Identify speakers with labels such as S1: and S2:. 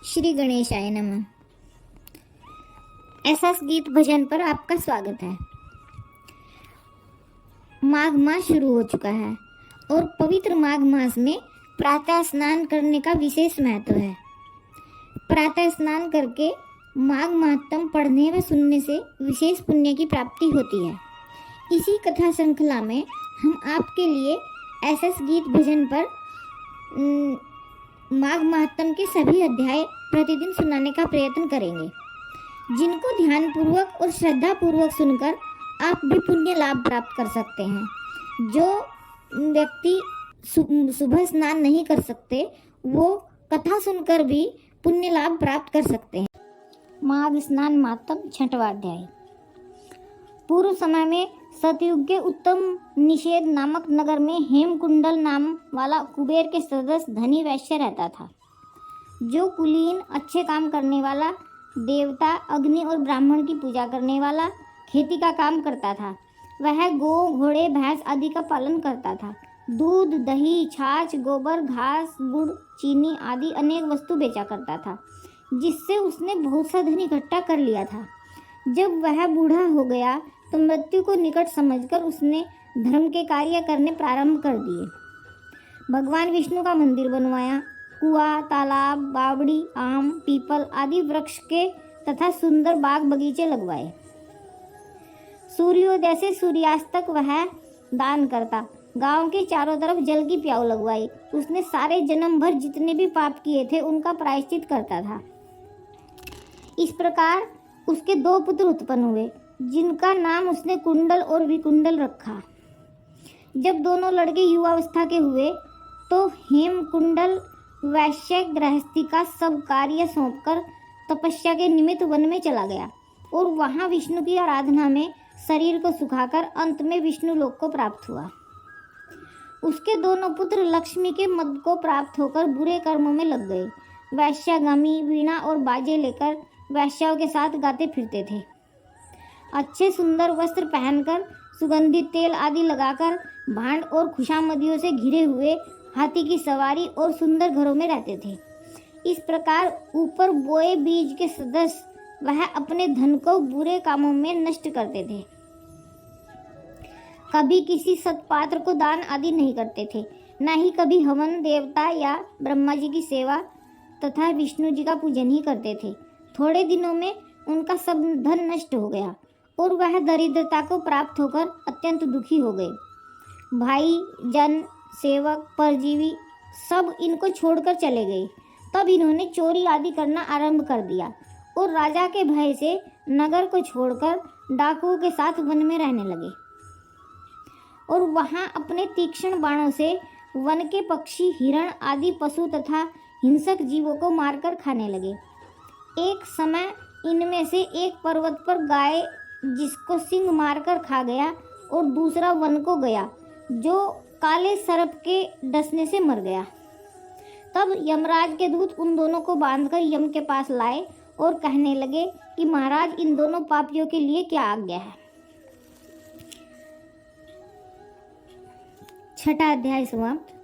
S1: श्री गणेशाय नमः। ऐसा गीत भजन पर आपका स्वागत है। माघ मास शुरू हो चुका है और पवित्र माघ मास में प्रातः स्नान करने का विशेष महत्व है। प्रातः स्नान करके माघ महात्म पढ़ने व सुनने से विशेष पुण्य की प्राप्ति होती है। इसी कथा श्रृंखला में हम आपके लिए ऐसा गीत भजन पर माघ महात्म के सभी अध्याय प्रतिदिन सुनाने का प्रयत्न करेंगे, जिनको ध्यानपूर्वक और श्रद्धापूर्वक सुनकर आप भी पुण्य लाभ प्राप्त कर सकते हैं। जो व्यक्ति सुबह स्नान नहीं कर सकते वो कथा सुनकर भी पुण्य लाभ प्राप्त कर सकते हैं। माघ स्नान महात्म 6वां अध्याय। पूर्व समय में सतयुग के उत्तम निषेध नामक नगर में हेमकुंडल नाम वाला कुबेर के सदस्य धनी वैश्य रहता था, जो कुलीन, अच्छे काम करने वाला, देवता, अग्नि और ब्राह्मण की पूजा करने वाला, खेती का काम करता था। वह गौ, घोड़े, भैंस आदि का पालन करता था। दूध, दही, छाछ, गोबर, घास, गुड़, चीनी आदि अनेक वस्तु बेचा करता था, जिससे उसने बहुत सा धन इकट्ठा कर लिया था। जब वह बूढ़ा हो गया तो मृत्यु को निकट समझकर उसने धर्म के कार्य करने प्रारंभ कर दिए। भगवान विष्णु का मंदिर बनवाया, कुआं, तालाब, बावड़ी, आम, पीपल आदि वृक्ष के तथा सुंदर बाग बगीचे लगवाए। सूर्योदय से सूर्यास्त तक वह दान करता। गांव के चारों तरफ जल की प्याऊ लगवाई। उसने सारे जन्म भर जितने भी पाप किए थे उनका प्रायश्चित करता था। इस प्रकार उसके 2 पुत्र उत्पन्न हुए, जिनका नाम उसने कुंडल और विकुंडल रखा। जब दोनों लड़के युवावस्था के हुए तो हेमकुंडल वैश्य गृहस्थी का सब कार्य सौंपकर तपस्या के निमित्त वन में चला गया और वहां विष्णु की आराधना में शरीर को सुखाकर अंत में विष्णु लोक को प्राप्त हुआ। उसके दोनों पुत्र लक्ष्मी के मद को प्राप्त होकर बुरे कर्मों में लग गए। वैश्यागामी वीणा और बाजे लेकर वैश्याओं के साथ गाते फिरते थे। अच्छे सुंदर वस्त्र पहनकर, सुगंधित तेल आदि लगाकर, भांड और खुशामदियों से घिरे हुए हाथी की सवारी और सुंदर घरों में रहते थे। इस प्रकार ऊपर बोए बीज के सदस्य वह अपने धन को बुरे कामों में नष्ट करते थे। कभी किसी सत्पात्र को दान आदि नहीं करते थे, न ही कभी हवन, देवता या ब्रह्मा जी की सेवा तथा विष्णु जी का पूजन ही करते थे। थोड़े दिनों में उनका सब धन नष्ट हो गया और वह दरिद्रता को प्राप्त होकर अत्यंत दुखी हो गए। भाई, जन, सेवक, परजीवी सब इनको छोड़कर चले गए। तब इन्होंने चोरी आदि करना आरंभ कर दिया और राजा के भय से नगर को छोड़कर डाकुओं के साथ वन में रहने लगे और वहां अपने तीक्ष्ण बाणों से वन के पक्षी, हिरण आदि पशु तथा हिंसक जीवों को मारकर खाने लगे। एक समय इनमें से एक पर्वत पर गाय जिसको सिंह मारकर खा गया और दूसरा वन को गया, जो काले सर्प के डसने से मर गया। तब यमराज के दूत उन दोनों को बांधकर यम के पास लाए और कहने लगे कि महाराज, इन दोनों पापियों के लिए क्या आज्ञा है। 6वां अध्याय समाप्त।